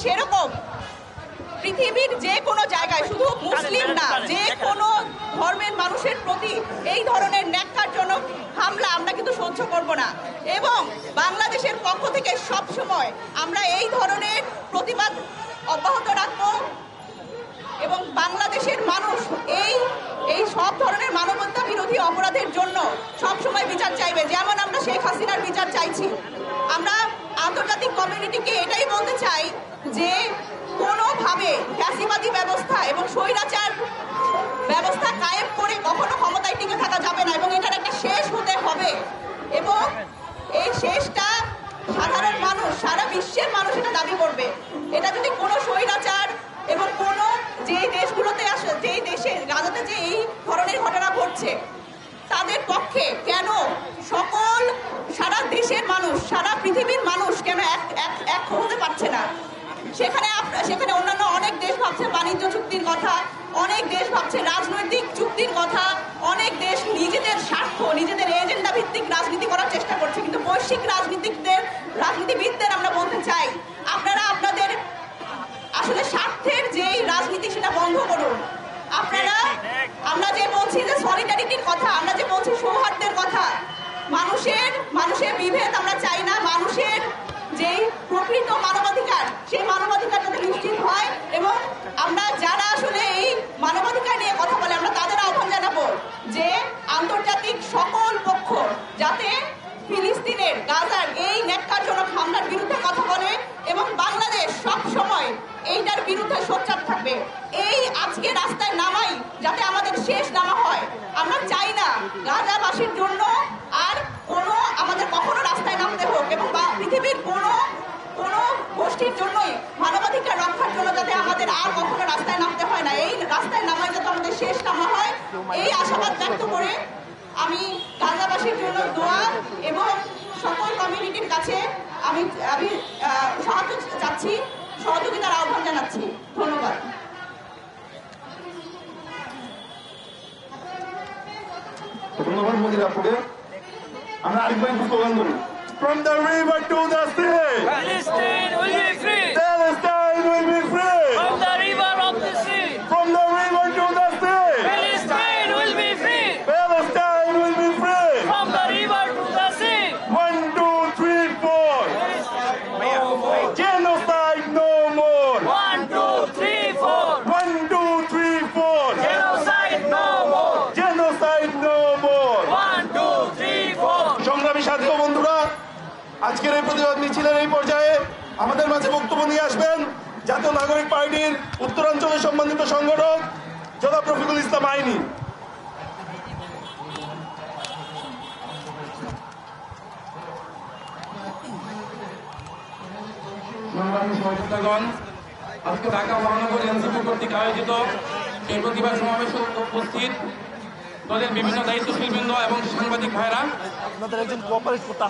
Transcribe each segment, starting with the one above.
সেরকম পৃথিবীর যে কোনো জায়গায়, শুধু মুসলিম না, যে কোনো ধর্মের মানুষের প্রতি এই ধরনের ন্যাক্কারজনক হামলা আমরা কিন্তু সহ্য করব না। এবং বাংলাদেশের পক্ষ থেকে সব সময় আমরা এই ধরনের প্রতিবাদ অব্যাহত রাখব এবং বাংলাদেশের মানুষ এই সব ধরনের মানবতা বিরোধী অপরাধের জন্য সবসময় বিচার চাইবে। যেমন আমরা শেখ হাসিনার বিচার চাইছি, আমরা আন্তর্জাতিক কমিউনিটিকে এটাই বলতে চাই যে কোনোভাবে ফ্যাসিবাদী ব্যবস্থা এবং স্বৈরাচার ব্যবস্থা কায়েম করে কখনো ক্ষমতায় টিকে থাকা যাবে না এবং এটার একটা শেষ হতে হবে। এবং এই শেষটা সাধারণ মানুষ, সারা বিশ্বের মানুষ এটা দাবি করবে। এটা যদি কোনো স্বৈরাচার এবং কোনো যেই দেশগুলোতে আসে, যেই দেশে গাজাতে যে এই ধরনের ঘটনা ঘটছে, তাদের পক্ষে কেন সকল সারা দেশের মানুষ, সারা পৃথিবীর মানুষ কেন এক হতে পারছে না? সেখানে অন্যান্য অনেক দেশ ভাবছে বাণিজ্য চুক্তির কথা, অনেক দেশ ভাবছে রাজনৈতিক চুক্তির কথা, অনেক দেশ নিজেদের স্বার্থ, নিজেদের এজেন্ডা ভিত্তিক রাজনীতি করার চেষ্টা করছে। কিন্তু বৈশ্বিক রাজনীতিবিদদের আমরা বলতে চাই, আপনারা আপনাদের আসলে স্বার্থের যেই রাজনীতি সেটা বন্ধ করুন। আমরা যে বলছি যে সলিডারিটির কথা, আমরা যে বলছি সৌহার্দ্যের কথা, মানুষের বিভেদ আমরা চাই না। মানুষের যেই প্রকৃত মানবাধিকার, সেই মানবাধিকার যাতে নিশ্চিত হয় এবং আমরা যারা আসলে এই মানবাধিকার নিয়ে কথা বলে আমরা তাদের আহ্বান জানাবো যে আন্তর্জাতিক সকল পক্ষ যাতে ফিলিস্তিনের গাজার এই ন্যাক্কারজনক হামলার বিরুদ্ধে কথা বলে এবং বাংলাদেশ সব সময় এইটার বিরুদ্ধে সোচ্চার থাকবে। এই আজকে রাস্তায় নামাই যাতে আমাদের শেষ নামা হয়। আমরা চাই না গাজাবাসীর জন্য আর আমাদের কখনো রাস্তায় নামতে হোক এবং পৃথিবীর কোনো গোষ্ঠীর জন্যই মানবাধিকার রক্ষার জন্য যাতে আমাদের আর কখনো রাস্তায় নামতে হয় না। এই রাস্তায় নামাই যাতে আমাদের শেষ নামা হয়, এই আশাবাদ ব্যক্ত করে আমি গাজাবাসীর জন্য দোয়া এবং সকল কমিউনিটির কাছে আমি সাহায্য চাচ্ছি, সহযোগিতার আহ্বান জানাচ্ছি। ধন্যবাদ। ধন্যবাদ মোদির আপুকে। আমরা আরেকবার স্লোগান করি, From the river to the sea, Palestine will be free. Palestine will be free. From the river of the sea, From the river to the sea, Palestine will be free. Palestine will be free. From the river to the sea, 1, 2, 3, 4. Genocide no more. 1, 2, 3, 4. 1, 2, 3, 4. Genocide no more. Genocide no more. 1, 2, 3, 4. সংগ্রামী সাথী ও বন্ধুরা, আজকের এই প্রতিবাদ মিছিলের এই পর্যায়ে আমাদের মাঝে বক্তব্য নিয়ে আসবেন জাতীয় নাগরিক পার্টির উত্তরাঞ্চলের সম্মানিত সংগঠক জনাব রফিকুল ইসলাম আইনি। সংগ্রামী সহযোদ্ধাগণ, আজকে ঢাকা মহানগর এনসিপি কর্তৃক আয়োজিত এই প্রতিবাদ সমাবেশে উপস্থিত দলের বিভিন্ন দায়িত্বশীল বৃন্দ এবং সাংবাদিক ভাইরা,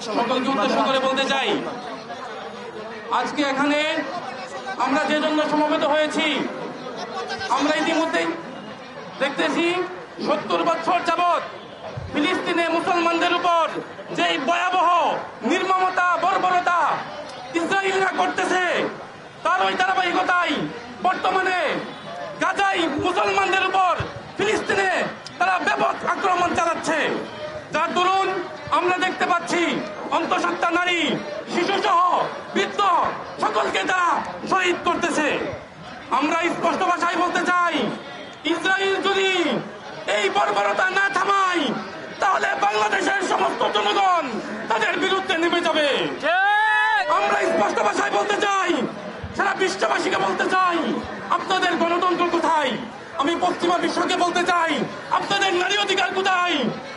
সকলকে উদ্দেশ্য করে বলতে চাই, আজকে এখানে আমরা যে জন্য সমবেত হয়েছি, আমরা ইতিমধ্যেই দেখতেছি 70 বছর যাবৎ ফিলিস্তিনে মুসলমানদের উপর যে ভয়াবহ নির্মমতা, বর্বরতা ইসরায়েলরা করতেছে, তার ওই ধারাবাহিকতায় বর্তমানে গাজায় মুসলমানদের উপর ফিলিস্তিনে তারা ব্যাপক আক্রমণ চালাচ্ছে, যার দরুন আমরা দেখতে পাচ্ছি অন্তঃসত্ত্বা নারী, শিশু সহ বৃদ্ধ সকলকে তারা শহীদ করতেছে। আমরা স্পষ্ট ভাষায় বলতে চাই, ইসরায়েল যদি এই বর্বরতা না থামায় তাহলে বাংলাদেশের সমস্ত জনগণ তাদের বিরুদ্ধে নেমে যাবে। আমরা স্পষ্ট ভাষায় বলতে চাই, সারা বিশ্ববাসীকে বলতে চাই, আপনাদের গণতন্ত্র কোথায়? আমি পশ্চিমা বিশ্বকে বলতে চাই, আপনাদের নারী অধিকার কোথায়?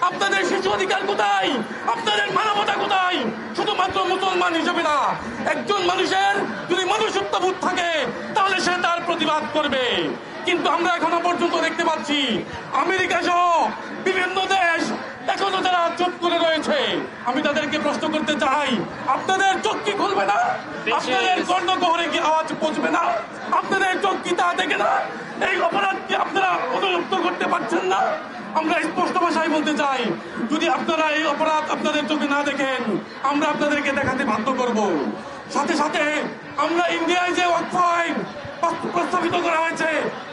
আপনাদের শিশু অধিকার কোথায়? আপনাদের মানবতা কোথায়? শুধুমাত্র মুসলমান হিসেবে না, একজন মানুষের যদি মনুষ্যত্ববোধ থাকে তাহলে সে তার প্রতিবাদ করবে। কিন্তু আমরা এখনো পর্যন্ত দেখতে পাচ্ছি আমেরিকা সহ বিভিন্ন দেশ এখনো তারা চুপ করে রয়েছে। আমি তাদেরকে প্রশ্ন করতে চাই, আপনাদের চোখ কি খুলবে না? আপনাদের কর্ণগহরে কি আওয়াজ পৌঁছবে না? আপনাদের চোখ কি তা দেখে না? এই অপরাধ কি আপনারা অনুলুপ্ত করতে পারছেন না? আমরা স্পষ্ট ভাষায় বলতে চাই, যদি আপনারা এই অপরাধ আপনাদের চোখে না দেখেন, আমরা আপনাদেরকে দেখাতে বাধ্য করব। সাথে সাথে আমরা ইন্ডিয়ায় যে ওয়াকফ আইন প্রস্তাবিত করা হয়েছে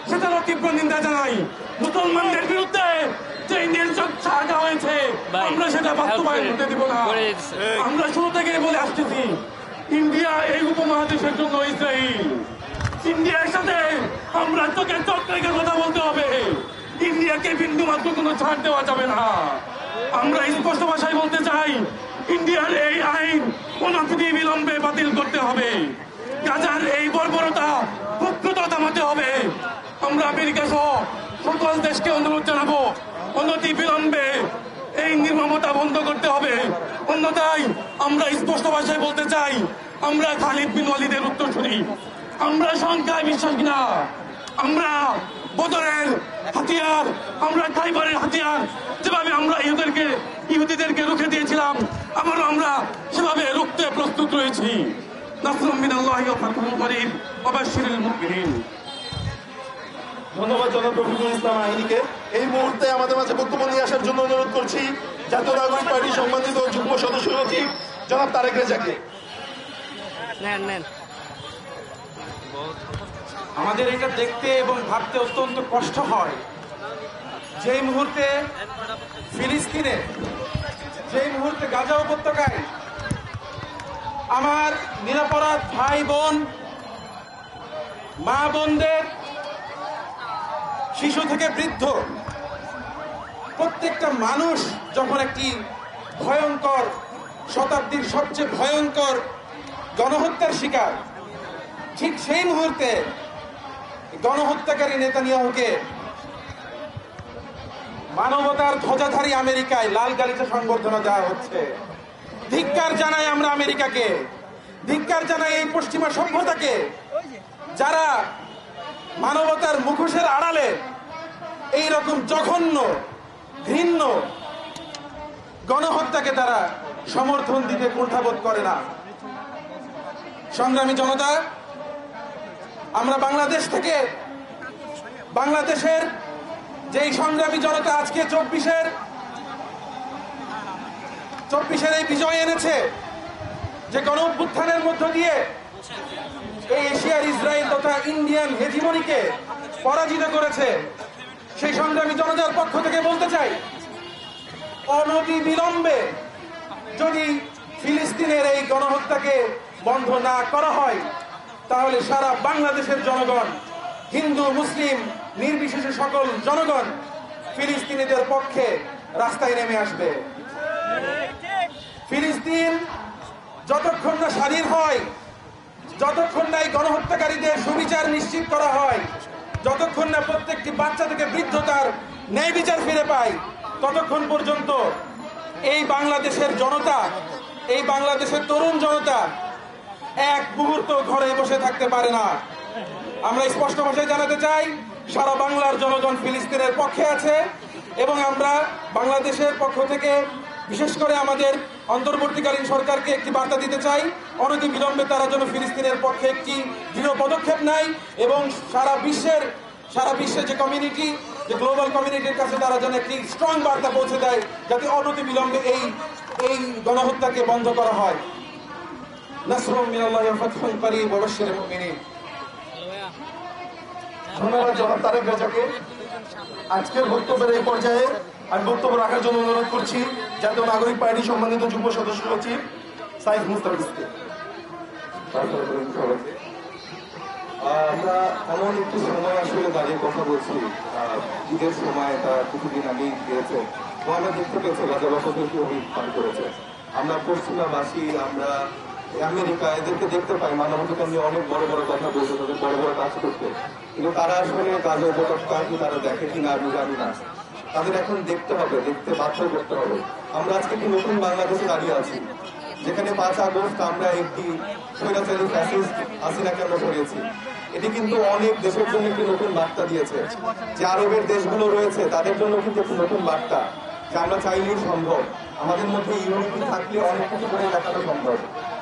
সেটারও তীব্র নিন্দা জানাই। মুসলমানদের বিরুদ্ধে যে ইন্ডিয়ান ছাড়া হয়েছে আমরা সেটা বাস্তবায়ন করতে দিব না। আমরা শুরু থেকে বলে আসতেছি, ইন্ডিয়া এই উপমহাদেশের জন্য ইসরায়েল। ইন্ডিয়ার সাথে আমরা চোখে চোখ রেখে কথা বলতে হবে। ইন্ডিয়াকে বিন্দু মাত্র কোনো ছাড় দেওয়া যাবে না। আমরা স্পষ্ট ভাষায় বলতে চাই, ইন্ডিয়ার এই আইন অনতি বিলম্বে বাতিল করতে হবে। গাজার এই বর্বরতা ক্ষুদ্রতা থামাতে হবে। আমরা আমেরিকা সহ সকল দেশকে অনুরোধ জানাবো, অনতি বিলম্বে এই নির্মমতা বন্ধ করতে হবে। অন্যথায় আমরা স্পষ্ট ভাষায় বলতে চাই, আমরা খালিদ বিন ওয়ালিদের উত্তরসূরি। আমরা সংখ্যায় বিশ্বাসী না। আমরা বদরের হাতিয়ার, আমরা খাইবারের হাতিয়ার, যেভাবে আমরা ইহুদিদেরকে রুখে দিয়েছিলাম, আবারও আমরা সেভাবে রুখতে প্রস্তুত রয়েছি। নাসরুম মিনাল্লাহি ওয়া ফাতহুন করিব ওয়া বাশশিরিল মুমিনিন। ধন্যবাদ জনাব রফিকুল ইসলাম আহিনীকে। এই মুহূর্তে আমাদের মাঝে বক্তব্য নিয়ে আসার জন্য অনুরোধ করছি জাতীয় নাগরিক পার্টির সম্মানিত যুগ্ম সদস্য সচিব জনাব তারেক রেজাকে। আমাদের এটা দেখতে এবং ভাবতে অত্যন্ত কষ্ট হয়, যেই মুহূর্তে ফিলিস্তিনে, যেই মুহূর্তে গাজা উপত্যকায় আমার নিরপরাধ ভাই বোন, মা বোনদের, শিশু থেকে বৃদ্ধ প্রত্যেকটা মানুষ যখন একটি ভয়ঙ্কর, শতাব্দীর সবচেয়ে ভয়ঙ্কর গণহত্যার শিকার, ঠিক সেই মুহূর্তে গণহত্যাকারী নেতানিয়াহুকে মানবতার ধ্বজাধারী আমেরিকায় লাল গালিচা সংবর্ধনা দেওয়া হচ্ছে। ধিক্কার জানাই আমরা আমেরিকাকে, ধিক্কার জানাই এই পশ্চিমা সভ্যতাকে, যারা মানবতার মুখোশের আড়ালে এই রকম জঘন্য, ঘৃণ্য গণহত্যাকে তারা সমর্থন দিতে কুণ্ঠাবোধ করে না। সংগ্রামী জনতা, আমরা বাংলাদেশ থেকে, বাংলাদেশের যেই সংগ্রামী জনতা আজকে চব্বিশের এই বিজয় এনেছে, যে গণ অভ্যুত্থানের মধ্য দিয়ে এই এশিয়ার ইসরায়েল তথা ইন্ডিয়ান হেজিমনিকে পরাজিত করেছে, সেই সংগ্রামী জনতার পক্ষ থেকে বলতে চাই, অনতি বিলম্বে যদি ফিলিস্তিনের এই গণহত্যাকে বন্ধ না করা হয়, তাহলে সারা বাংলাদেশের জনগণ, হিন্দু মুসলিম নির্বিশেষে সকল জনগণ ফিলিস্তিনিদের পক্ষে রাস্তায় নেমে আসবে। ফিলিস্তিন যতক্ষণ না স্বাধীন হয়, যতক্ষণ না এই গণহত্যাকারীদের সুবিচার নিশ্চিত করা হয়, যতক্ষণ না প্রত্যেকটি বাচ্চা থেকে বৃদ্ধ তার ন্যায় বিচার ফিরে পায়, ততক্ষণ পর্যন্ত এই বাংলাদেশের জনতা, এই বাংলাদেশের তরুণ জনতা এক মুহূর্ত ঘরে বসে থাকতে পারে না। আমরা স্পষ্ট ভাষায় জানাতে চাই, সারা বাংলার জনগণ ফিলিস্তিনের পক্ষে আছে এবং আমরা বাংলাদেশের পক্ষ থেকে বিশেষ করে আমাদের অন্তর্বর্তীকালীন সরকারকে একটি বার্তা দিতে চাই, অনতি বিলম্বে তারা যেন ফিলিস্তিনের পক্ষে একটি দৃঢ় পদক্ষেপ নেয় এবং সারা বিশ্বের যে কমিউনিটি, যে গ্লোবাল কমিউনিটির কাছে তারা যেন একটি স্ট্রং বার্তা পৌঁছে দেয়, যাতে অনতি বিলম্বে এই গণহত্যাকে বন্ধ করা হয়। নাসরুম মিনাল্লাহি ওয়া ফাতহুন করিব ওয়া বাশশিরিল মুমিনিন। ধন্যবাদ জনাব তারেক রেজাকে। আজকের বক্তব্যের এই পর্যায়ে আমি বক্তব্য রাখার জন্য অনুরোধ করছি জাতীয় নাগরিক পার্টি সম্মানিত যুগ্ম সদস্য সচিব সাইফ মুস্তাফিজকে। আমরা এমন একটি সময় আসলে দাঁড়িয়ে কথা বলছি, ঈদের সময় তার কিছুদিন আগেই গিয়েছে, তো আমরা দেখতে পেয়েছি গাজাবাসীদেরকে অভিমান করেছে। আমরা পশ্চিমাবাসী, আমরা আমেরিকা, এদেরকে দেখতে পাই মানবাধিকার নিয়ে অনেক বড় বড় কথা বলতে, তাদের বড় বড় কাজ করতে, কিন্তু তারা আসলে গাজা উপত্যকা কি তারা দেখে কিনা আমি জানি না। তাদের এখন দেখতে হবে, দেখতে বাধ্য করতে হবে। আমরা আজকে একটি নতুন বাংলাদেশে দাঁড়িয়ে আছি, যেখানে 5 আগস্ট আমরা একটি স্বৈরাচারী ফ্যাসিস্ট হাসিনাকে আমরা সরিয়েছি। এটি কিন্তু অনেক দেশের জন্য একটি নতুন বার্তা দিয়েছে, যে আরবের দেশগুলো রয়েছে তাদের জন্য কিন্তু একটি নতুন বার্তা, যে আমরা চাইলেই সম্ভব, আমাদের মধ্যে ইউনিটি থাকলে অনেক কিছু করে দেখানো সম্ভব।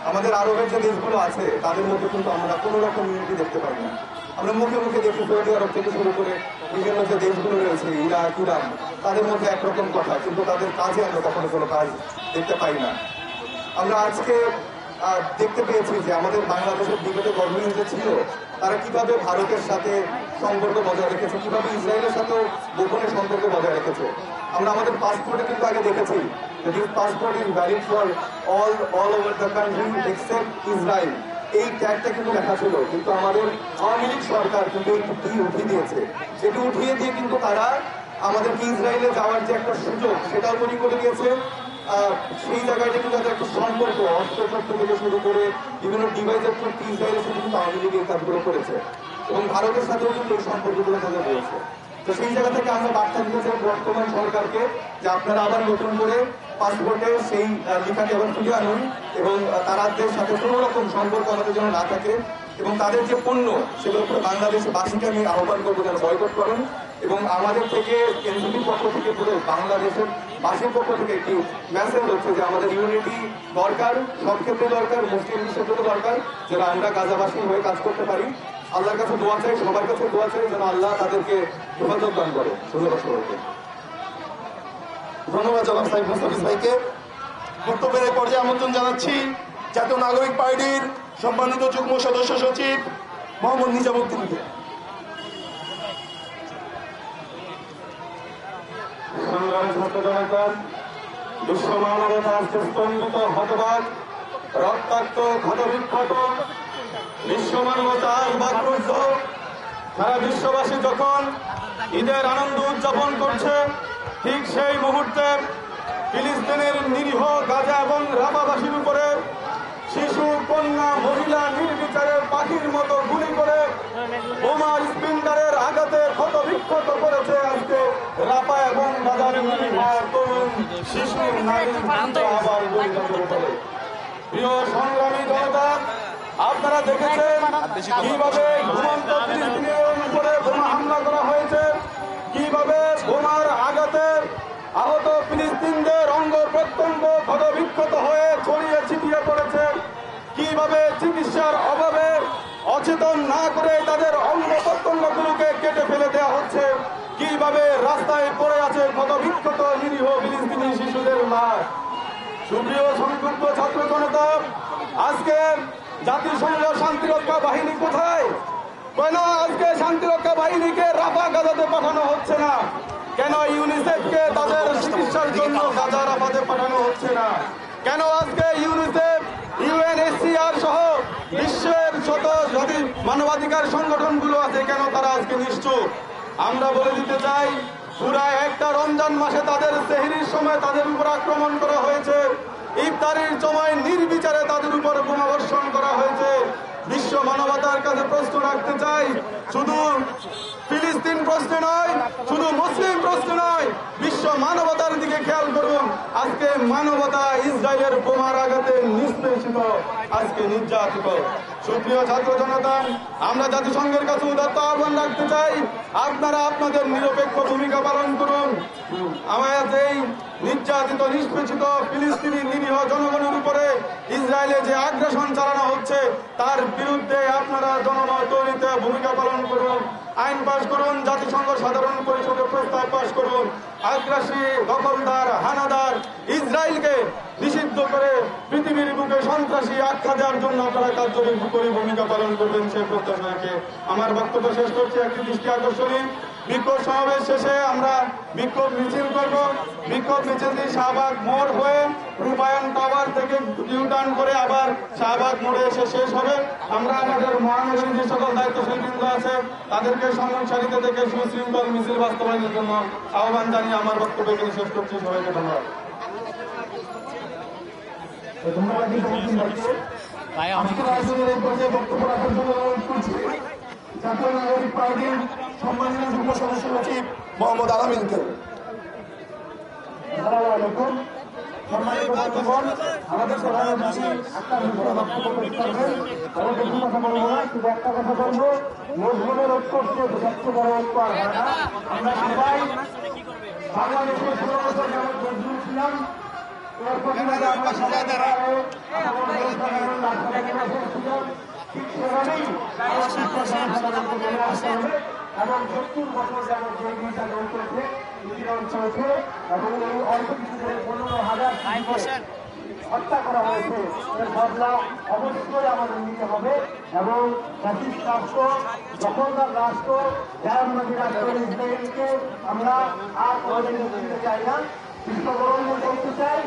আমাদের আরবের যে দেশগুলো আছে তাদের মধ্যে কিন্তু আমরা কোনো রকম ইউনিটি দেখতে পাই না। আমরা মুখে মুখে দেখি সৌদি আরব থেকে শুরু করে বিভিন্ন যে দেশগুলো রয়েছে, ইরাক, ইরান, তাদের মধ্যে একরকম কথা, কিন্তু তাদের কাজে আমরা কখনো কোনো কাজ দেখতে পাই না। আমরা আজকে দেখতে পেয়েছি যে আমাদের বাংলাদেশের বিগত গভর্নমেন্ট যে ছিল তারা কিভাবে ভারতের সাথে সম্পর্ক বজায় রেখেছে, কিভাবে ইসরায়েলের সাথেও গোপনে সম্পর্ক বজায় রেখেছে। আমরা আমাদের পাসপোর্টে কিন্তু আগে দেখেছি this passport is valid for all over the country except Israel. এই ট্যাগটা কিন্তু লেখা ছিল, কিন্তু আমাদের আওয়ামী লীগ সরকার কিন্তু এই উঠিয়ে দিয়েছে। সেটি উঠিয়ে দিয়ে কিন্তু তারা আমাদেরকে ইসরায়েলে যাওয়ার যে একটা সুযোগ সেটাও তৈরি করে দিয়েছে। সেই জায়গাটা কিন্তু তাদের একটা সম্পর্ক অস্ত্রশস্ত্র থেকে শুরু করে বিভিন্ন ডিভাইসের প্রতি ইসরায়েলের সাথে কিন্তু আওয়ামী লীগ এই কাজগুলো করেছে এবং ভারতের সাথেও কিন্তু এই সম্পর্কগুলো তাদের রয়েছে। তো সেই জায়গা থেকে আমরা বার্তা দিতে চাই বর্তমান সরকারকে যে আপনারা আবার নতুন করে পাসপোর্টে সেই লেখাটি আবার তুলে আনুন এবং তাদের সাথে কোনো রকম সম্পর্ক আমাদের যেন না থাকে এবং তাদের যে পণ্য সেগুলো পুরো বাংলাদেশবাসীকে আমি আহ্বান করবো যেন বয়কট করেন এবং আমাদের থেকে এনসিপির পক্ষ থেকে পুরো বাংলাদেশের বাসীর পক্ষ থেকে একটি মেসেজ হচ্ছে যে আমাদের ইউনিটি দরকার, সব ক্ষেত্রে দরকার, মুসলিম বিশ্বের দরকার, যেন আমরা গাজাবাসী হয়ে কাজ করতে পারি। আল্লাহর কাছে দোয়া চাই, সবার কাছে দোয়া চাই যেন আল্লাহ তাদেরকে হেফাজত দান করে। ধন্যবাদ সবাইকে। ধন্যবাদ জনাব সাইফ মুস্তাফিজ ভাইকে। বক্তব্যের এই পর্যায়ে আমন্ত্রণ জানাচ্ছি জাতীয় নাগরিক পার্টির সম্মানিত যুগ্ম সদস্য সচিব মোহাম্মদ নিজামুদ্দিনকে। সংগ্রামী ছাত্র জনতা, বিশ্ব মানবতা আজকে স্তম্ভিত, হতবাক, রক্তাক্ত, ক্ষতবিক্ষত, বিশ্ব মানবতা আজ বাক্রুদ্ধ। সারা বিশ্ববাসী যখন ঈদের আনন্দ উদযাপন করছে, ঠিক সেই মুহূর্তে ফিলিস্তিনের নিরীহ গাজা এবং রাফাবাসীর উপরে শিশু, কন্যা, মহিলা নির্বিচারে পাখির মতো গুলি করে বোমার স্পিন্ডারের আঘাতে ক্ষতবিক্ষত করেছে আজকে রাফা এবং গাজার নিরীহ তরুণ শিশু, নারী আবার গুলি করে। প্রিয় সংগ্রামী জনতা, আপনারা দেখেছেন কিভাবে ঘুমন্ত ফিলিস্তিনের উপরে বোমা হামলা করা হয়েছে, কিভাবে বোমার আঘাতে আহত ফিলিস্তিনদের অঙ্গ প্রত্যঙ্গ ক্ষতবিক্ষত হয়ে ছড়িয়ে ছিটিয়ে পড়েছে, কিভাবে চিকিৎসার অভাবে অচেতন না করে তাদের অঙ্গ প্রত্যঙ্গগুলোকে কেটে ফেলে দেওয়া হচ্ছে, কিভাবে রাস্তায় পড়ে আছে ক্ষতবিক্ষত নিরীহ ফিলিস্তিনি শিশুদের লাশ। সুপ্রিয় সংযুক্ত ছাত্র জনতা, আজকে জাতিসংঘ শান্তিরক্ষা বাহিনী কোথায়? কেন আজকে শান্তিরক্ষা বাহিনীকে রাফা গাজাতে পাঠানো হচ্ছে না? কেন ইউনিসেফকে তাদের চিকিৎসার জন্য গাজা রাফাতে পাঠানো হচ্ছে না? কেন আজকে ইউনিসেফ, ইউএনএইচসিআর সহ বিশ্বের যত মানবাধিকার সংগঠনগুলো আছে কেন তারা আজকে নিশ্চুপ? আমরা বলে দিতে চাই, পুরা একটা রমজান মাসে তাদের সেহরির সময় তাদের উপর আক্রমণ করা হয়েছে, ইফতারির সময় নির্বিচারে তাদের উপর বোমাবর্ষণ করা হয়েছে। বিশ্ব মানবতার কাছে প্রশ্ন রাখতে চাই, শুধু ফিলিস্তিন প্রশ্ন নয়, শুধু মুসলিম প্রশ্ন নয়, বিশ্ব মানবতার দিকে খেয়াল করুন। আজকে মানবতা ইসরায়েলের বোমার আঘাতে নিষ্পেষিত, আজকে নির্যাতিত। সুপ্রিয় ছাত্র জনতা, আমরা জাতিসংঘের কাছে উদাত্ত আহ্বান রাখতে চাই, আপনারা আপনাদের নিরপেক্ষ ভূমিকা পালন করুন। আমাদের এই নির্যাতিত, নিষ্পেষিত ফিলিস্তিনি নিরীহ জনগণের উপরে ইসরায়েলে যে আগ্রাসন চালানো হচ্ছে তার বিরুদ্ধে আপনারা জনমত তৈরিতে ভূমিকা পালন করুন, আইন পাশ করুন, জাতিসংঘ সাধারণ পরিষদে প্রস্তাব পাশ করুন। আগ্রাসী, দখলদার, হানাদার ইসরায়েলকে নিষিদ্ধ করে পৃথিবীর বুকে সন্ত্রাসী আখ্যা দেওয়ার জন্য আপনারা কার্যকরী ভূমিকা পালন করবেন সে প্রত্যাশাকে আমার বক্তব্য শেষ করছি। একটি দৃষ্টি আকর্ষণী বিক্ষোভ সমাবেশ শেষে আমরা বিক্ষোভ মিছিল করব। বিক্ষোভ মিছিলটি শাহবাগ মোড় হয়ে রূপায়ণ টাওয়ার থেকে ইউটার্ন করে আবার শাহবাগ মোড়ে এসে শেষ হবে। আমরা আমাদের মহানগরীর যে সকল দায়িত্বশীল বৃন্দ আছে তাদেরকে সম্মান সারিতে থেকে সুশৃঙ্খল মিছিল বাস্তবায়নের জন্য আহ্বান জানিয়ে আমার বক্তব্য এখানে শেষ করছি। সবাইকে ধন্যবাদ। বক্তব্য রাখার জন্য অনুরোধ করছি জাতীয় নাগরিক পার্টির সম্মানিত যুগ্ম সদস্য সচিব মোহাম্মদ আলামিনকে। আসসালামু আলাইকুম। সম্মানিত বন্ধুগণ, আমাদের সভায় একটা বক্তব্য পেশ করবেন। আমি বেশি কথা বলবো না, শুধু একটা কথা বলবো, মজলুমের ঐক্য হচ্ছে সবচেয়ে বড় ঐক্য আর হয় না। আমরা সবাই বাংলাদেশের 16 বছর যাবৎ মজলুম ছিলাম, এর প্রতিবাদে আমরা সবাই ঠিক সেভাবেই সাধারণকে মেনে আসতে হবে এবং 70 বছর যাবৎ যে নির্যাতন চলছে, নিপীড়ন চলছে এবং এই অল্প কিছু করে 15,000 হত্যা করা হয়েছে এর বদলা অবশ্যই আমাদের নিতে হবে এবং ফ্যাসিস্ট রাষ্ট্র দখলদার রাষ্ট্র জায়নবাদী রাষ্ট্র ইসরায়েলকে আমরা আর কোনোদিন দিতে চাই না। বিশ্ববরণ্য করতে চাই।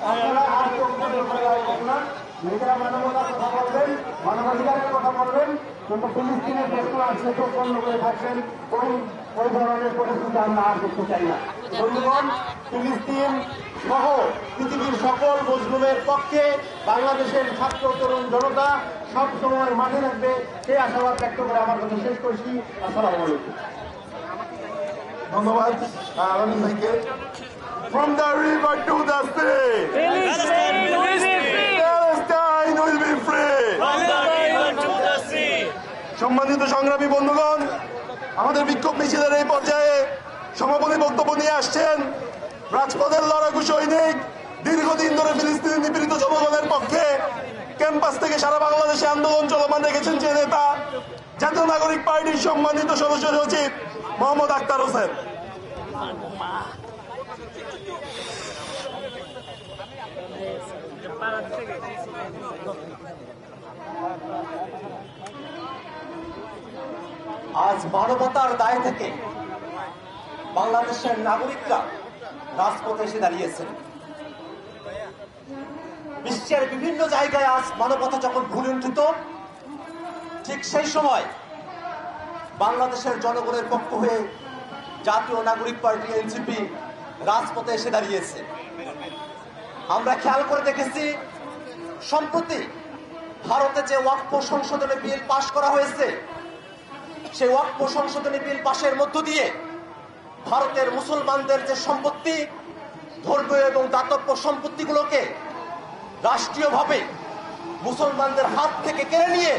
আপনারা আর চোখ বন্ধ করে রাখবেন না। নিজেরা মানবতার কথা বলবেন, মানবাধিকারের কথা বলবেন, কিন্তু ফিলিস্তিনের প্রশ্ন আসলে চোখ বন্ধ করে থাকবেন। ওই ধরনের পরিস্থিতি আমরা আর দেখতে চাই না। বন্ধুগণ, ফিলিস্তিন সহ পৃথিবীর সকল মজলুমের পক্ষে বাংলাদেশের ছাত্র তরুণ জনতা সব সময় মাঠে থাকবে, সেই আশাবাদ ব্যক্ত করে আমার কথা শেষ করছি। আসসালামু আলাইকুম। ধন্যবাদ রনিন ভাইকে। From the river to the sea, Palestine will be free. Palestine will be free. From the river to the sea. সম্মানিত সংগ্রামী বন্ধুগণ, আমাদের বিক্ষোভ মিছিলের এই পর্যায়ে সমাপনী বক্তব্য নিয়ে আসছেন রাজপথের লড়াকু সৈনিক, দীর্ঘদিন ধরে ফিলিস্তিনি নিপীড়িত জনগণের পক্ষে ক্যাম্পাস থেকে সারা বাংলাদেশে আন্দোলন চলমান রেখেছেন যে নেতা, জাতীয় নাগরিক পার্টির সম্মানিত সদস্য সচিব মোহাম্মদ আক্তার হোসেন। আজ মানবতার দায় থেকে বাংলাদেশের নাগরিকরা রাজপথে এসে দাঁড়িয়েছেন। বিশ্বের বিভিন্ন জায়গায় আজ মানবতা যখন ভুলুণ্ঠিত, ঠিক সেই সময় বাংলাদেশের জনগণের পক্ষ হয়ে জাতীয় নাগরিক পার্টি এনসিপি রাজপথে এসে দাঁড়িয়েছে। আমরা খেয়াল করে দেখেছি, সম্প্রতি ভারতে যে ওয়াকফ সংশোধনী বিল পাশ করা হয়েছে, সেই ওয়াকফ সংশোধনী বিল পাশের মধ্য দিয়ে ভারতের মুসলমানদের যে সম্পত্তি, ধর্মীয় এবং দাতব্য সম্পত্তিগুলোকে রাষ্ট্রীয়ভাবে মুসলমানদের হাত থেকে কেড়ে নিয়ে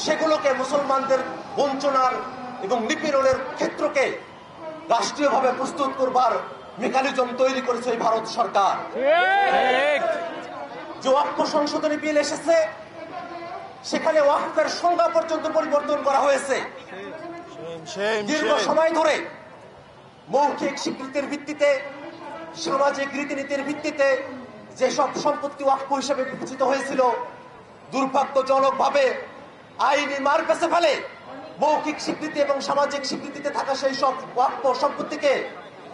সেগুলোকে মুসলমানদের বঞ্চনার এবং নিপীড়নের ক্ষেত্রকে রাষ্ট্রীয়ভাবে প্রস্তুত করবার মেকানিজম তৈরি করেছে এই ভারত সরকার। যে ওয়াকফ সংশোধনী বিল এসেছে, সেখানে ওয়াকফের সংজ্ঞা পর্যন্ত পরিবর্তন করা হয়েছে। দীর্ঘ সময় ধরে মৌখিক স্বীকৃতির ভিত্তিতে, সামাজিক রীতিনীতির ভিত্তিতে যেসব সম্পত্তি ওয়াকফ হিসেবে বিবেচিত হয়েছিল, দুর্ভাগ্যজনকভাবে আইনি মার পেছে ফেলে মৌখিক স্বীকৃতি এবং সামাজিক স্বীকৃতিতে থাকা সেই সব ওয়াকফ সম্পত্তিকে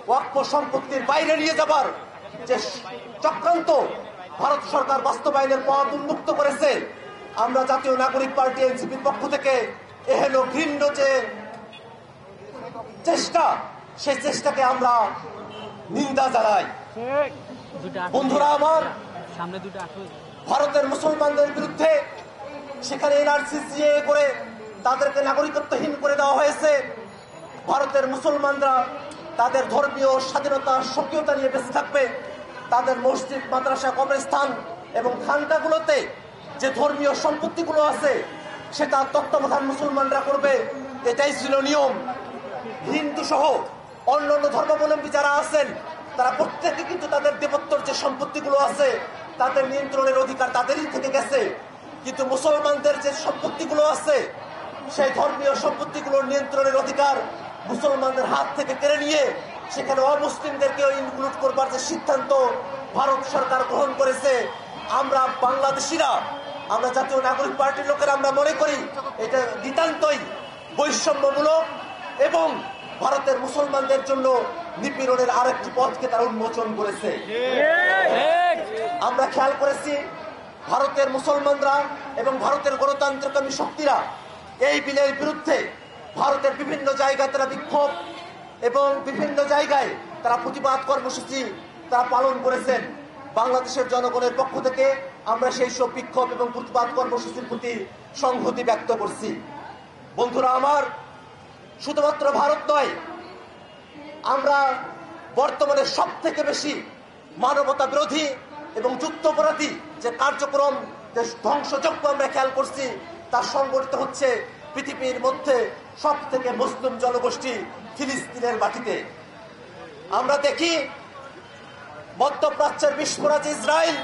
ওয়াকফ সম্পত্তির বাইরে নিয়ে যাবার যে চক্রান্ত ভারত সরকার বাস্তবায়নের পথ উন্মুক্ত করেছে। আমরা জাতীয় নাগরিক পার্টি এনসিপির পক্ষ থেকে এহেন ঘৃণ্য যে চেষ্টা, সেই চেষ্টাকে আমরা নিন্দা জানাই। বন্ধুরা আমার, ভারতের মুসলমানদের বিরুদ্ধে সেখানে এনআরসি সিএএ করে তাদেরকে নাগরিকত্বহীন করে দেওয়া হয়েছে। ভারতের মুসলমানরা তাদের ধর্মীয় স্বাধীনতা স্বকীয়তা নিয়ে বেঁচে থাকবে। তাদের মসজিদ, মাদ্রাসা, কবরস্থান এবং খানকাগুলোতে যে ধর্মীয় সম্পত্তিগুলো আছে সেটা তত্ত্বাবধান মুসলমানরা করবে, এটাই ছিল নিয়ম। হিন্দু সহ অন্যান্য ধর্মাবলম্বী যারা আছেন তারা প্রত্যেকে কিন্তু তাদের দেবত্বর যে সম্পত্তিগুলো আছে তাদের নিয়ন্ত্রণের অধিকার তাদেরই থেকে গেছে। কিন্তু মুসলমানদের যে সম্পত্তিগুলো আছে সেই ধর্মীয় সম্পত্তিগুলোর নিয়ন্ত্রণের অধিকার মুসলমানদের হাত থেকে কেড়ে নিয়ে সেখানে অমুসলিমদেরকেও ইনক্লুড করবার যে সিদ্ধান্ত ভারত সরকার গ্রহণ করেছে, আমরা বাংলাদেশিরা, আমরা জাতীয় নাগরিক পার্টির লোকেরা আমরা মনে করি এটা নিতান্তই বৈষম্যমূলক এবং ভারতের মুসলমানদের জন্য নিপীড়নের আরেকটি পথকে তারা উন্মোচন করেছে। আমরা খেয়াল করেছি ভারতের মুসলমানরা এবং ভারতের গণতন্ত্রকামী শক্তিরা এই বিলের বিরুদ্ধে ভারতের বিভিন্ন জায়গায় তারা বিক্ষোভ এবং বিভিন্ন জায়গায় তারা প্রতিবাদ কর্মসূচি তারা পালন করেছেন। বাংলাদেশের জনগণের পক্ষ থেকে আমরা সেই সব বিক্ষোভ এবং প্রতিবাদ কর্মসূচির প্রতি সংহতি ব্যক্ত করছি। বন্ধুরা আমার, শুধুমাত্র ভারত নয়, আমরা বর্তমানে সব থেকে বেশি মানবতা বিরোধী এবং যুদ্ধাপরাধী যে কার্যক্রম, যে ধ্বংসযজ্ঞ আমরা খেয়াল করছি, তা সংগঠিত হচ্ছে পৃথিবীর মধ্যে সব থেকে মুসলিম জনগোষ্ঠী ফিলিস্তিনের মাটিতে। আমরা দেখি মধ্যপ্রাচ্যের বিস্ফোরক ইসরায়েল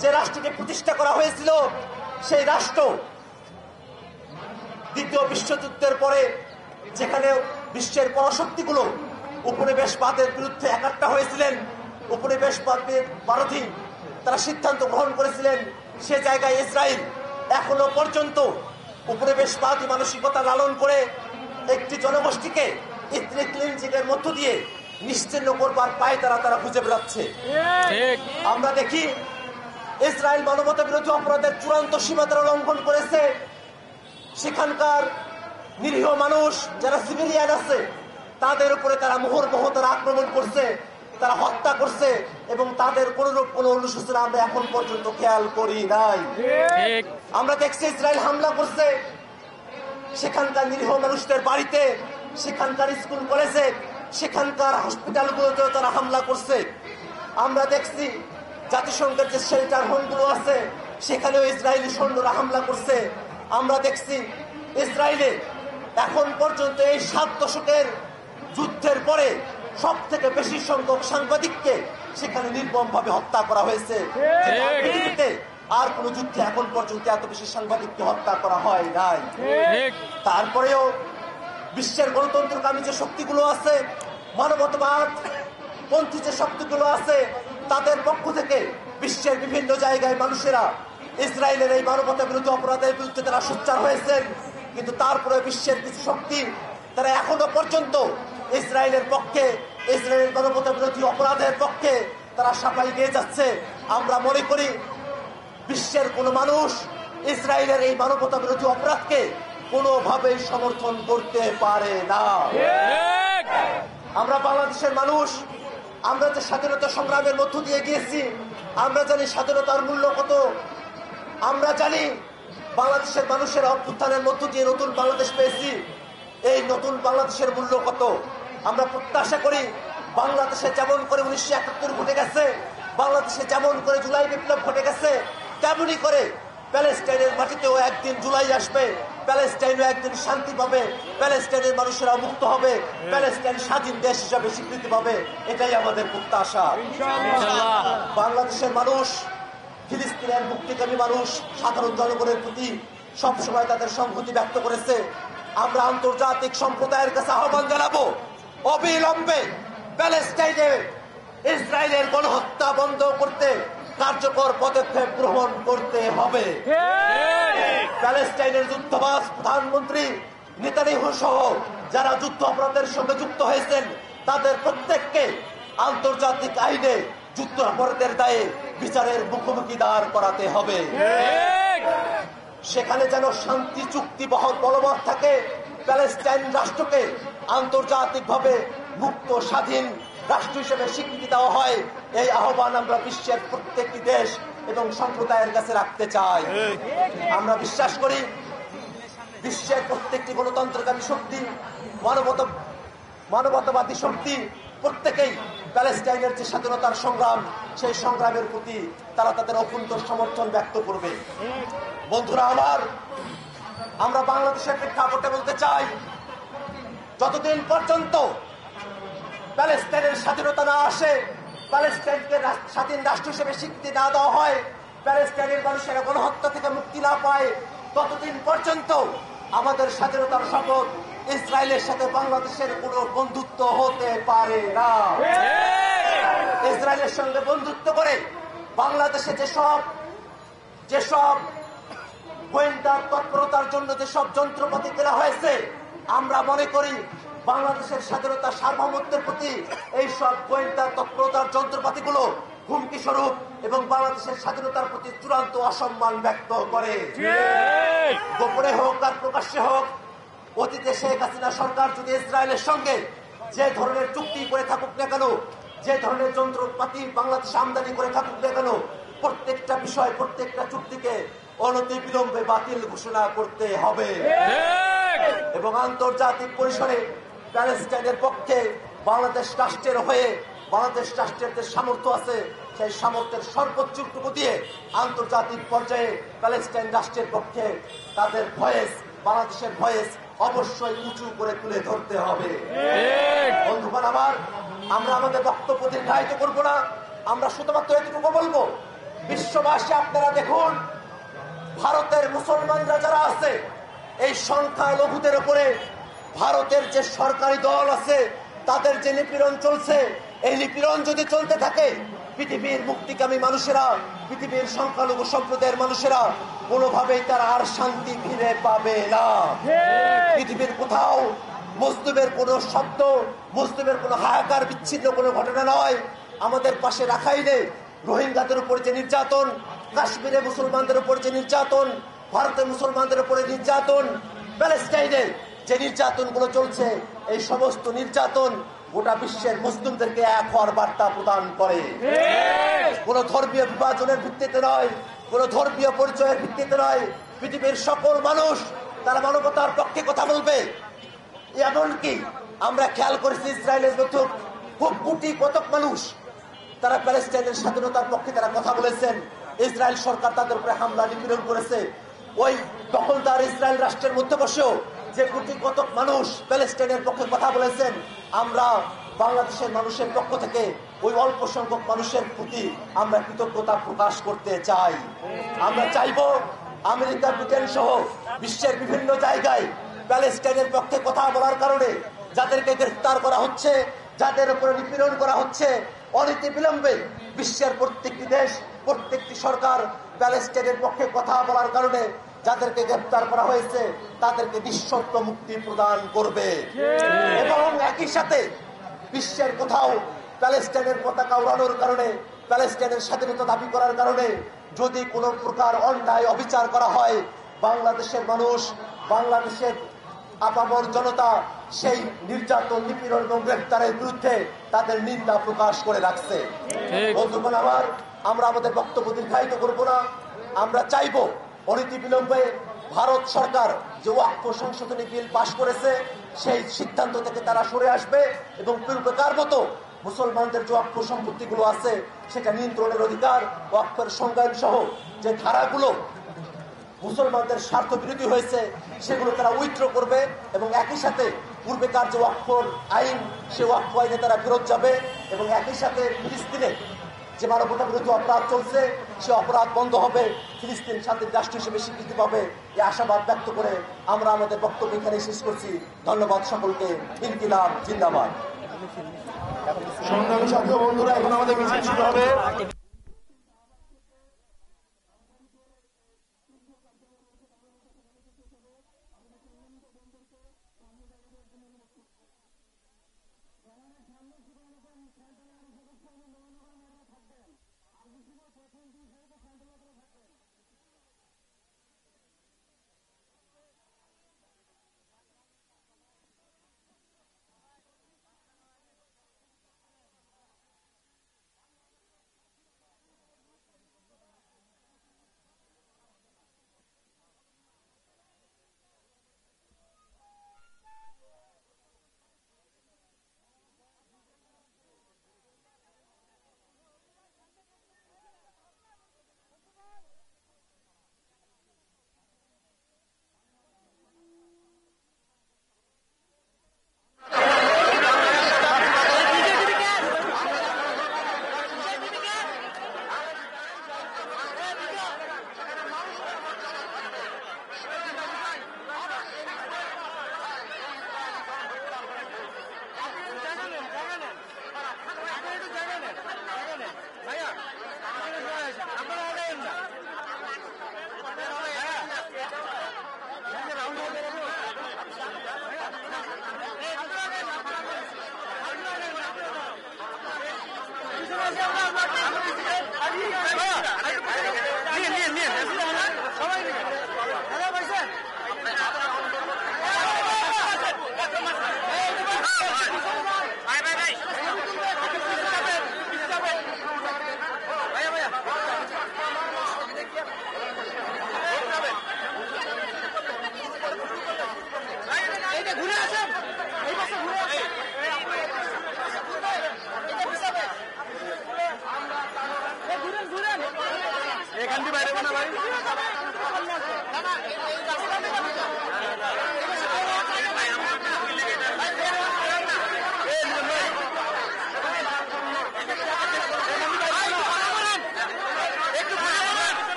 যে রাষ্ট্রকে প্রতিষ্ঠা করা হয়েছিল, সেই রাষ্ট্র দ্বিতীয় বিশ্বযুদ্ধের পরে যেখানে বিশ্বের পরাশক্তিগুলো উপনিবেশবাদের বিরুদ্ধে একাট্টা হয়েছিলেন, উপনিবেশবাদের বিরোধী তারা সিদ্ধান্ত গ্রহণ করেছিলেন, সে জায়গায় ইসরায়েল এখনো পর্যন্ত উপনিবেশবাদী মানসিকতা লালন করে একটি জনগোষ্ঠীকে ইথনিক ক্লিনজিংয়ের মধ্য দিয়ে নিশ্চিহ্ন করবার পায় তারা খুঁজে বেড়াচ্ছে। আমরা দেখি ইসরায়েল মানবতা বিরোধী অপরাধের চূড়ান্ত সীমা তারা লঙ্ঘন করেছে। সেখানকার নিরীহ মানুষ যারা সিভিলিয়ান আছে তাদের উপরে তারা মুহুর্মুহু তারা আক্রমণ করছে, তারা হত্যা করছে এবং তাদের কোনরূপ কোনো অনুশোচনা আমরা এখন পর্যন্ত খেয়াল করি নাই। আমরা দেখছি ইসরায়েল হামলা করছে সেখানকার নিরীহ মানুষদের বাড়িতে, সেখানকার স্কুল কলেজে, সেখানকার হসপিটালগুলোতেও তারা হামলা করছে। আমরা দেখছি জাতিসংঘের যে শেল্টার হোমগুলো আছে সেখানেও ইসরায়েলি সৈন্যরা হামলা করছে। আমরা দেখছি ইসরায়েলে এখন পর্যন্ত এই 7 দশকের যুদ্ধের পরে সব থেকে বেশি সংখ্যক সাংবাদিককে সেখানে নির্মমভাবে হত্যা করা হয়েছে। পৃথিবীতে আর কোন যুদ্ধে এখন পর্যন্ত এত বেশি সাংবাদিককে হত্যা করা হয় নাই। তারপরেও বিশ্বের গণতন্ত্রকামী যে শক্তিগুলো আছে, মানবতাবাদ পন্থী যে শক্তিগুলো আছে, তাদের পক্ষ থেকে বিশ্বের বিভিন্ন জায়গায় মানুষেরা ইসরায়েলের এই মানবতা বিরোধী অপরাধের বিরুদ্ধে তারা সোচ্চার হয়েছেন। কিন্তু তারপরে বিশ্বের কিছু শক্তি তারা এখনো পর্যন্ত ইসরায়েলের পক্ষে, ইসরায়েলের মানবতা বিরোধী অপরাধের পক্ষে তারা সাফাই দিয়ে যাচ্ছে। আমরা মনে করি বিশ্বের কোন মানুষ ইসরায়েলের এই মানবতা বিরোধী অপরাধকে কোনোভাবেই সমর্থন করতে পারে না। আমরা বাংলাদেশের মানুষ, আমরা যে স্বাধীনতা সংগ্রামের মধ্য দিয়ে গিয়েছি, আমরা জানি স্বাধীনতার মূল্য কত। আমরা জানি বাংলাদেশের মানুষের অভ্যুত্থানের মধ্য দিয়ে নতুন বাংলাদেশ পেয়েছি, এই নতুন বাংলাদেশের মূল্য কত। আমরা প্রত্যাশা করি বাংলাদেশে যেমন করে 1971 ঘটে গেছে, বাংলাদেশে যেমন করে জুলাই বিপ্লব ঘটে গেছে, তেমনই করে প্যালেস্টাইনের মাটিতেও একদিন জুলাই আসবে, প্যালেস্টাইনও একদিন শান্তি পাবে, প্যালেস্টাইনের মানুষেরা মুক্ত হবে, প্যালেস্টাইন স্বাধীন দেশ হিসাবে স্বীকৃতি পাবে। এটাই আমাদের প্রত্যাশা। বাংলাদেশের মানুষ, ফিলিস্তিনের মুক্তিকামী মানুষ, সাধারণ জনগণের প্রতি সবসময় তাদের সংহতি ব্যক্ত করেছে। আমরা আন্তর্জাতিক সম্প্রদায়ের কাছে আহ্বান জানাবো, অবিলম্বে প্যালেস্টাইনে ইসরায়েলের গণহত্যা বন্ধ করতে কার্যকর পদক্ষেপ গ্রহণ করতে হবে। প্যালেস্টাইনের যুদ্ধবাজ প্রধানমন্ত্রী নেতানিয়াহু সহ যারা যুদ্ধ অপরাধের সঙ্গে যুক্ত হয়েছেন তাদের প্রত্যেককে আন্তর্জাতিক আইনে যুদ্ধ অপরাধের দায়ে বিচারের মুখোমুখি দাঁড় করাতে হবে। সেখানে যেন শান্তি চুক্তি বলবৎ থাকে, প্যালেস্টাইন রাষ্ট্রকে আন্তর্জাতিকভাবে মুক্ত স্বাধীন রাষ্ট্র হিসেবে স্বীকৃতি দেওয়া হয়, এই আহ্বান আমরা বিশ্বের প্রত্যেকটি দেশ এবং সম্প্রদায়ের কাছে রাখতে চাই। আমরা বিশ্বাস করি বিশ্বের প্রত্যেকটি গণতন্ত্রকামী শক্তি, মানবতাবাদী শক্তি প্রত্যেকেই প্যালেস্টাইনের যে স্বাধীনতার সংগ্রাম, সেই সংগ্রামের প্রতি তারা তাদের অকুণ্ঠ সমর্থন ব্যক্ত করবে। বন্ধুরা আমার, আমরা বাংলাদেশের প্রেক্ষাপটে বলতে চাই, যতদিন পর্যন্ত প্যালেস্টাইনের স্বাধীনতা না আসে, প্যালেস্টাইনকে স্বাধীন রাষ্ট্র হিসেবে স্বীকৃতি না দেওয়া হয়, প্যালেস্টাইনের মানুষেরা গণহত্যা থেকে মুক্তি না পায়, ততদিন পর্যন্ত আমাদের স্বাধীনতার শপথ ইসরায়েলের সাথে বাংলাদেশের কোনো বন্ধুত্ব হতে পারে না। ইসরায়েলের সঙ্গে বন্ধুত্ব করে বাংলাদেশে যেসব গোয়েন্দা তৎপরতার জন্য যেসব যন্ত্রপাতি কেনা হয়েছে, আমরা মনে করি বাংলাদেশের স্বাধীনতা সার্বভৌমত্বের প্রতি এই সব গোয়েন্দা তৎপরতার যন্ত্রপাতিগুলো হুমকি স্বরূপ এবং বাংলাদেশের স্বাধীনতার প্রতি চূড়ান্ত অসম্মান ব্যক্ত করে। গোপনে হোক আর প্রকাশ্যে হোক, অতীতে শেখ হাসিনা সরকার যদি ইসরায়েলের সঙ্গে যে ধরনের চুক্তি করে থাকুক না কেন, যে ধরনের যন্ত্রপাতি বাংলাদেশে আমদানি করে থাকুক না কেন, প্রত্যেকটা বিষয়, প্রত্যেকটা চুক্তিকে অনতি বিলম্বে বাতিল ঘোষণা করতে হবে এবং আন্তর্জাতিক পরিসরে প্যালেস্টাইনের পক্ষে বাংলাদেশ রাষ্ট্রের হয়ে, বাংলাদেশ রাষ্ট্রের যে সামর্থ্য আছে সেই সামর্থ্যের সর্বোচ্চটুকু দিয়ে আন্তর্জাতিক পর্যায়ে প্যালেস্টাইন রাষ্ট্রের পক্ষে তাদের ভয়েস, বাংলাদেশের ভয়েস অবশ্যই উঁচু করে তুলে ধরতে হবে। বন্ধুগণ আমার, আমরা আমাদের বক্তব্য দীর্ঘায়িত করব না, আমরা শুধুমাত্র এটুকু বলবো, বিশ্ববাসী আপনারা দেখুন, ভারতের মুসলমানরা যারা আছে এই সংখ্যালঘুদের উপরে ভারতের যে সরকারি দল আছে তাদের যে নিপীড়ন চলছে, এই নিপীড়ন যদি চলতে থাকে পৃথিবীর মুক্তিকামী মানুষেরা, পৃথিবীর সংখ্যালঘু সম্প্রদায়ের মানুষেরা কোনোভাবেই তারা আর শান্তি ফিরে পাবে না। পৃথিবীর কোথাও মজলুমের কোনো শব্দ, মজলুমের কোনো হাহাকার বিচ্ছিন্ন কোনো ঘটনা নয়। আমাদের পাশে রাখাইনে রোহিঙ্গাদের উপর যে নির্যাতন, কাশ্মীরে মুসলমানদের উপর যে নির্যাতন, ভারতের মুসলমানদের উপরে নির্যাতন, প্যালেস্টাইনে যে নির্যাতনগুলো চলছে, এই সমস্ত নির্যাতন গোটা বিশ্বের মুসলিমদেরকে এক হওয়ার বার্তা প্রদান করে। কোন ধর্মীয় বিভাজনের ভিত্তিতে নয়, কোন ধর্মীয় পরিচয়ের ভিত্তিতে নয়। পৃথিবীর সকল মানুষ তারা মানবতার পক্ষে কথা বলবে। এমনকি আমরা খেয়াল করেছি ইসরায়েলের মতো খুব কোটি কতক মানুষ তারা প্যালেস্টাইনের স্বাধীনতার পক্ষে তারা কথা বলেছেন। ইসরায়েল সরকার তাদের উপরে হামলা নিপীড়ন করেছে। ওই তখন তার ইসরায়েল রাষ্ট্রের মধ্যে বসেও যে কোটি কতক মানুষ প্যালেস্টাইনের পক্ষে কথা বলেছেন, আমরা বাংলাদেশের মানুষের পক্ষ থেকে ওই অল্প সংখ্যক মানুষের প্রতি আমরা কৃতজ্ঞতা প্রকাশ করতে চাই। আমরা চাইব আমেরিকা, ব্রিটেন সহ বিশ্বের বিভিন্ন জায়গায় প্যালেস্টাইনের পক্ষে কথা বলার কারণে যাদেরকে গ্রেফতার করা হচ্ছে, যাদের উপরে নিপীড়ন করা হচ্ছে, অনতি বিলম্বে বিশ্বের প্রত্যেকটি দেশ, প্রত্যেকটি সরকার প্যালেস্টাইনের পক্ষে কথা বলার কারণে যাদেরকে গ্রেফতার করা হয়েছে তাদেরকে নিঃশর্ত মুক্তি প্রদান করবে। এবং একই সাথে বিশ্বের কোথাও প্যালেস্টাইনের পতাকা উড়ানোর কারণে, প্যালেস্টাইনের স্বাধীনতা দাবি করার কারণে যদি কোনো প্রকার অন্যায় অবিচার করা হয়, বাংলাদেশের মানুষ, বাংলাদেশের আপামর জনতা সেই নির্যাতন, নিপীড়ন এবং গ্রেফতারের বিরুদ্ধে তাদের নিন্দা প্রকাশ করে রাখছে। বন্ধুগণ আমার, আমরা আমাদের বক্তব্য দীর্ঘায়িত করব না। আমরা চাইব অনতি বিলম্বে ভারত সরকার যে ওয়াকফ সংশোধনী বিল পাশ করেছে সেই সিদ্ধান্ত থেকে তারা সরে আসবে এবং পূর্বেকার মতো মুসলমানদের যে ওয়াকফ সম্পত্তিগুলো আছে সেটা নিয়ন্ত্রণের অধিকার, ওয়াকফের সংজ্ঞায়ন সহ যে ধারাগুলো মুসলমানদের স্বার্থ বিরোধী হয়েছে সেগুলো তারা উইথড্র করবে এবং একই সাথে পূর্বেকার যে ওয়াকফ আইন, সে ওয়াকফ আইনে তারা ফেরত যাবে এবং একই সাথে ফিলিস্তিনে যে মানবতা বিরোধী অপরাধ চলছে সে অপরাধ বন্ধ হবে, ফিলিস্তিন শান্তির রাষ্ট্র হিসেবে স্বীকৃতি পাবে। এই আশাবাদ ব্যক্ত করে আমরা আমাদের বক্তব্য এখানে শেষ করছি। ধন্যবাদ সকলকে। ইনকিলাব জিন্দাবাদ। সংগ্রামী ছাত্র বন্ধুরা, এখন আমাদের মিছিল শুরু হবে।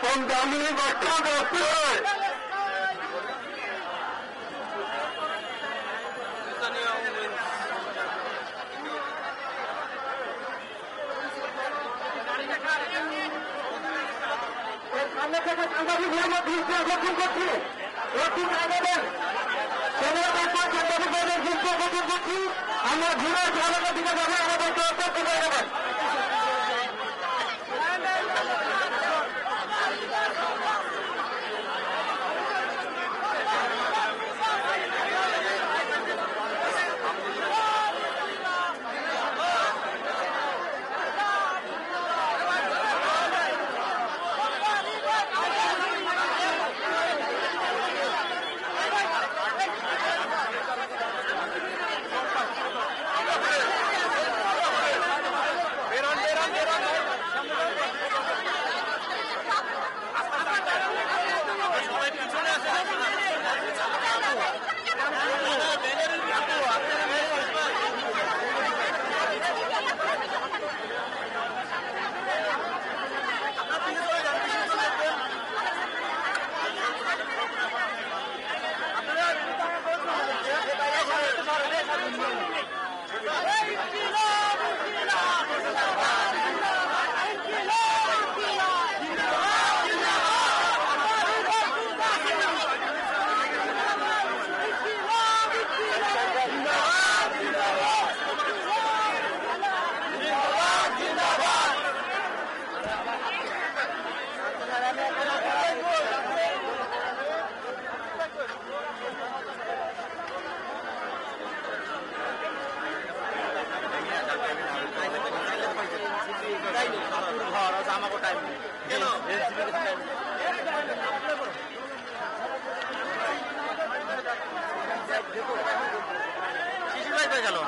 কোন দামি বাচ্চা দেখতে সামনে থেকে সাংবাদিকদের মধ্যে গঠন করছি একটু আগাবেন আমরা ঘুরে জনগণের দিকে যাবো আমাদেরকে অত্যন্ত করে দেবেন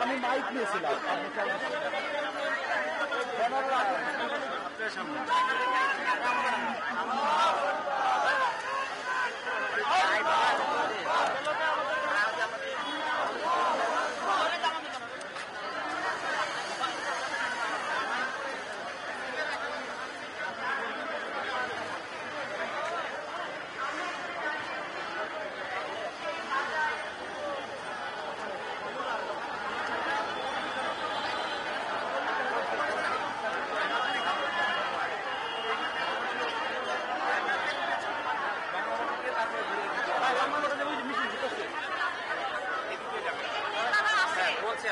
আমি মাইক নিয়েছিলাম বলছে